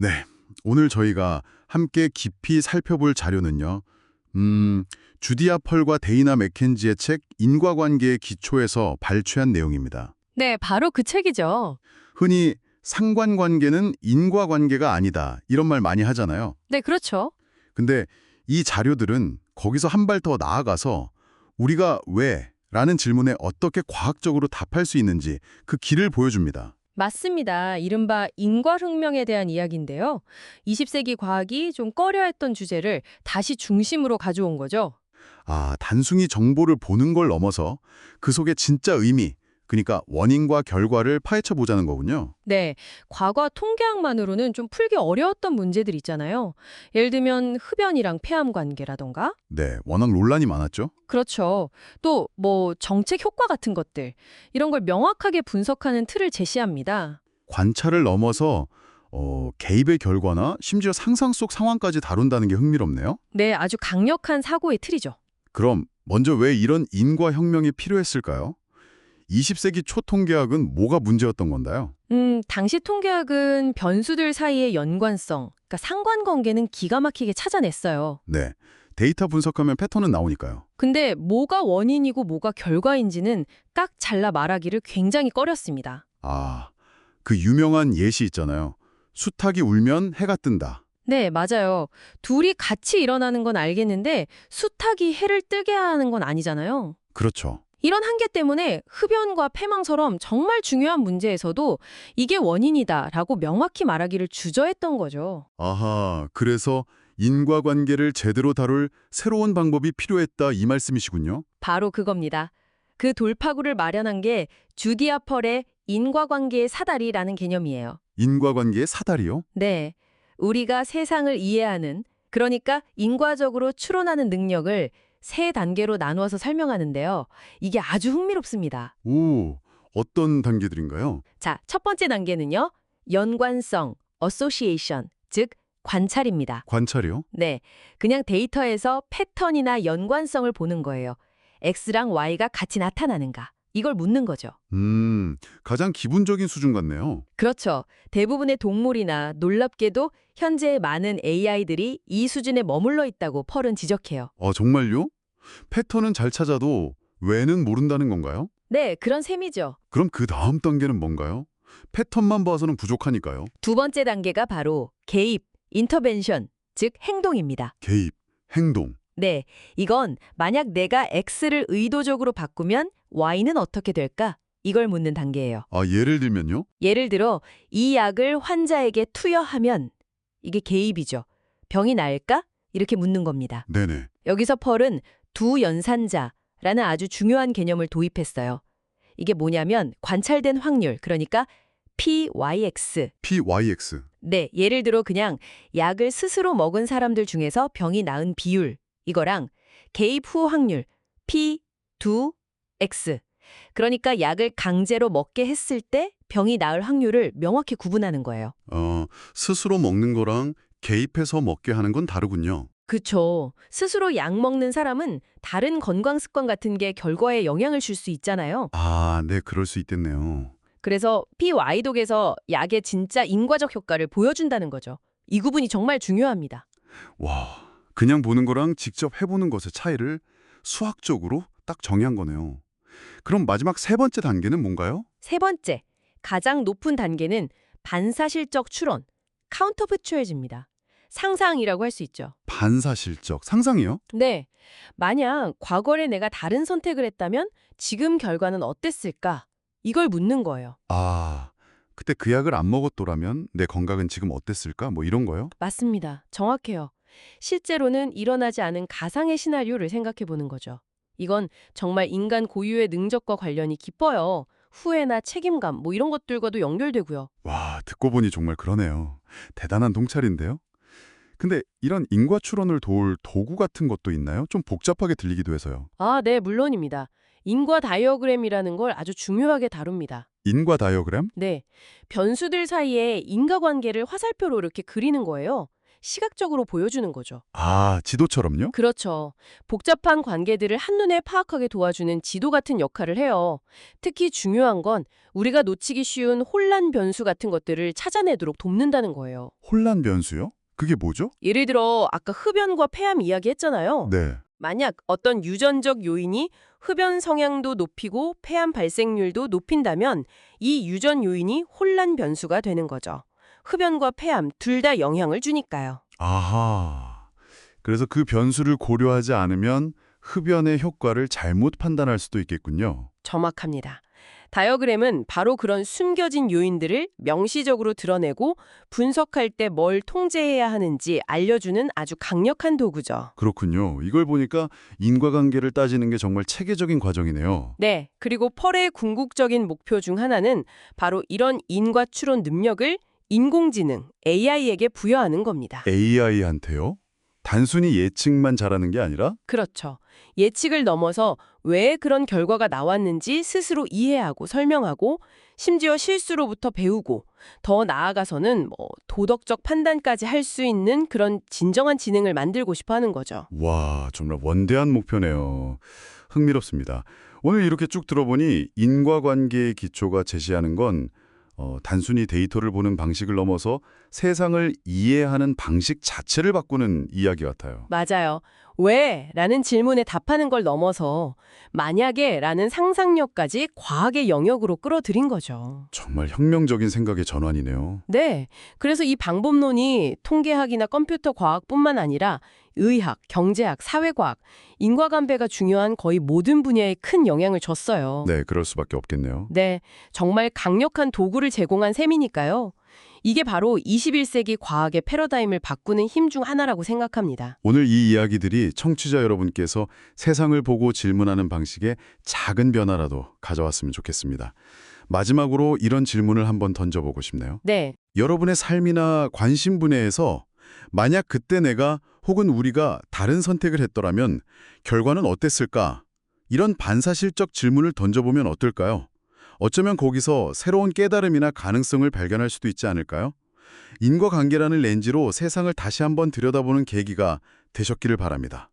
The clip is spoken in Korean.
네, 오늘 저희가 함께 깊이 살펴볼 자료는요. 주디아 펄과 데이나 맥켄지의 책 인과관계의 기초에서 발췌한 내용입니다. 네, 바로 그 책이죠. 흔히 상관관계는 인과관계가 아니다 이런 말 많이 하잖아요. 네, 그렇죠. 근데 이 자료들은 거기서 한 발 더 나아가서 우리가 왜? 라는 질문에 어떻게 과학적으로 답할 수 있는지 그 길을 보여줍니다. 맞습니다. 이른바 인과혁명에 대한 이야기인데요. 20세기 과학이 좀 꺼려했던 주제를 다시 중심으로 가져온 거죠. 아, 단순히 정보를 보는 걸 넘어서 그 속에 진짜 의미, 그러니까 원인과 결과를 파헤쳐 보자는 거군요. 네, 과거 통계학만으로는 좀 풀기 어려웠던 문제들 있잖아요. 예를 들면 흡연이랑 폐암 관계라던가. 네, 워낙 논란이 많았죠. 그렇죠. 또 뭐 정책 효과 같은 것들. 이런 걸 명확하게 분석하는 틀을 제시합니다. 관찰을 넘어서 개입의 결과나 심지어 상상 속 상황까지 다룬다는 게 흥미롭네요. 네, 아주 강력한 사고의 틀이죠. 그럼 먼저 왜 이런 인과혁명이 필요했을까요? 20세기 초 통계학은 뭐가 문제였던 건가요? 당시 통계학은 변수들 사이의 연관성, 그러니까 상관관계는 기가 막히게 찾아냈어요. 네, 데이터 분석하면 패턴은 나오니까요. 근데 뭐가 원인이고 뭐가 결과인지는 딱 잘라 말하기를 굉장히 꺼렸습니다. 아, 그 유명한 예시 있잖아요. 수탉이 울면 해가 뜬다. 네, 맞아요. 둘이 같이 일어나는 건 알겠는데 수탉이 해를 뜨게 하는 건 아니잖아요. 그렇죠. 이런 한계 때문에 흡연과 폐망처럼 정말 중요한 문제에서도 이게 원인이다라고 명확히 말하기를 주저했던 거죠. 아하, 그래서 인과관계를 제대로 다룰 새로운 방법이 필요했다 이 말씀이시군요. 바로 그겁니다. 그 돌파구를 마련한 게 주디아 펄의 인과관계의 사다리라는 개념이에요. 인과관계의 사다리요? 네, 우리가 세상을 이해하는, 그러니까 인과적으로 추론하는 능력을 세 단계로 나누어서 설명하는데요. 이게 아주 흥미롭습니다. 오, 어떤 단계들인가요? 자, 첫 번째 단계는요. 연관성, association, 즉 관찰입니다. 관찰이요? 네, 그냥 데이터에서 패턴이나 연관성을 보는 거예요. X랑 Y가 같이 나타나는가? 이걸 묻는 거죠. 가장 기본적인 수준 같네요. 그렇죠. 대부분의 동물이나 놀랍게도 현재 많은 AI들이 이 수준에 머물러 있다고 펄은 지적해요. 정말요? 패턴은 잘 찾아도 왜는 모른다는 건가요? 네, 그런 셈이죠. 그럼 그 다음 단계는 뭔가요? 패턴만 봐서는 부족하니까요. 두 번째 단계가 바로 개입, 인터벤션, 즉 행동입니다. 개입, 행동. 네, 이건 만약 내가 X를 의도적으로 바꾸면 Y는 어떻게 될까? 이걸 묻는 단계예요. 아, 예를 들면요? 예를 들어 이 약을 환자에게 투여하면 이게 개입이죠. 병이 나을까? 이렇게 묻는 겁니다. 네네. 여기서 펄은 두 연산자라는 아주 중요한 개념을 도입했어요. 이게 뭐냐면 관찰된 확률, 그러니까 PYX. PYX. 네, 예를 들어 그냥 약을 스스로 먹은 사람들 중에서 병이 나은 비율, 이거랑 개입 후 확률, P2X. 그러니까 약을 강제로 먹게 했을 때 병이 나을 확률을 명확히 구분하는 거예요. 스스로 먹는 거랑 개입해서 먹게 하는 건 다르군요. 그쵸. 스스로 약 먹는 사람은 다른 건강 습관 같은 게 결과에 영향을 줄 수 있잖아요. 아, 네, 그럴 수 있겠네요. 그래서 PY독에서 약의 진짜 인과적 효과를 보여준다는 거죠. 이 구분이 정말 중요합니다. 와, 그냥 보는 거랑 직접 해보는 것의 차이를 수학적으로 딱 정의한 거네요. 그럼 마지막 세 번째 단계는 뭔가요? 세 번째, 가장 높은 단계는 반사실적 추론, 카운터팩추얼즈입니다. 상상이라고 할 수 있죠. 반사실적 상상이요? 네, 만약 과거에 내가 다른 선택을 했다면 지금 결과는 어땠을까? 이걸 묻는 거예요. 아, 그때 그 약을 안 먹었더라면 내 건강은 지금 어땠을까? 뭐 이런 거요? 맞습니다. 정확해요. 실제로는 일어나지 않은 가상의 시나리오를 생각해 보는 거죠. 이건 정말 인간 고유의 능력과 관련이 깊어요. 후회나 책임감, 뭐 이런 것들과도 연결되고요. 와, 듣고 보니 정말 그러네요. 대단한 통찰인데요? 근데 이런 인과 추론을 도울 도구 같은 것도 있나요? 좀 복잡하게 들리기도 해서요. 아, 네, 물론입니다. 인과 다이어그램이라는 걸 아주 중요하게 다룹니다. 인과 다이어그램? 네, 변수들 사이에 인과관계를 화살표로 이렇게 그리는 거예요. 시각적으로 보여주는 거죠. 아, 지도처럼요? 그렇죠. 복잡한 관계들을 한눈에 파악하게 도와주는 지도 같은 역할을 해요. 특히 중요한 건 우리가 놓치기 쉬운 혼란 변수 같은 것들을 찾아내도록 돕는다는 거예요. 혼란 변수요? 그게 뭐죠? 예를 들어 아까 흡연과 폐암 이야기했잖아요. 네. 만약 어떤 유전적 요인이 흡연 성향도 높이고 폐암 발생률도 높인다면 이 유전 요인이 혼란 변수가 되는 거죠. 흡연과 폐암 둘 다 영향을 주니까요. 아하. 그래서 그 변수를 고려하지 않으면 흡연의 효과를 잘못 판단할 수도 있겠군요. 정확합니다. 다이어그램은 바로 그런 숨겨진 요인들을 명시적으로 드러내고 분석할 때 뭘 통제해야 하는지 알려주는 아주 강력한 도구죠. 그렇군요. 이걸 보니까 인과관계를 따지는 게 정말 체계적인 과정이네요. 네, 그리고 펄의 궁극적인 목표 중 하나는 바로 이런 인과 추론 능력을 인공지능, AI에게 부여하는 겁니다. AI한테요? 단순히 예측만 잘하는 게 아니라? 그렇죠. 예측을 넘어서 왜 그런 결과가 나왔는지 스스로 이해하고 설명하고 심지어 실수로부터 배우고 더 나아가서는 도덕적 판단까지 할 수 있는 그런 진정한 지능을 만들고 싶어 하는 거죠. 와, 정말 원대한 목표네요. 흥미롭습니다. 오늘 이렇게 쭉 들어보니 인과관계의 기초가 제시하는 건 단순히 데이터를 보는 방식을 넘어서 세상을 이해하는 방식 자체를 바꾸는 이야기 같아요. 맞아요. 왜? 라는 질문에 답하는 걸 넘어서 만약에 라는 상상력까지 과학의 영역으로 끌어들인 거죠. 정말 혁명적인 생각의 전환이네요. 네. 그래서 이 방법론이 통계학이나 컴퓨터 과학뿐만 아니라 의학, 경제학, 사회과학, 인과관계가 중요한 거의 모든 분야에 큰 영향을 줬어요. 네, 그럴 수밖에 없겠네요. 네. 정말 강력한 도구를 제공한 셈이니까요. 이게 바로 21세기 과학의 패러다임을 바꾸는 힘 중 하나라고 생각합니다. 오늘 이 이야기들이 청취자 여러분께서 세상을 보고 질문하는 방식에 작은 변화라도 가져왔으면 좋겠습니다. 마지막으로 이런 질문을 한번 던져보고 싶네요. 네. 여러분의 삶이나 관심 분야에서 만약 그때 내가 혹은 우리가 다른 선택을 했더라면 결과는 어땠을까? 이런 반사실적 질문을 던져보면 어떨까요? 어쩌면 거기서 새로운 깨달음이나 가능성을 발견할 수도 있지 않을까요? 인과관계라는 렌즈로 세상을 다시 한번 들여다보는 계기가 되셨기를 바랍니다.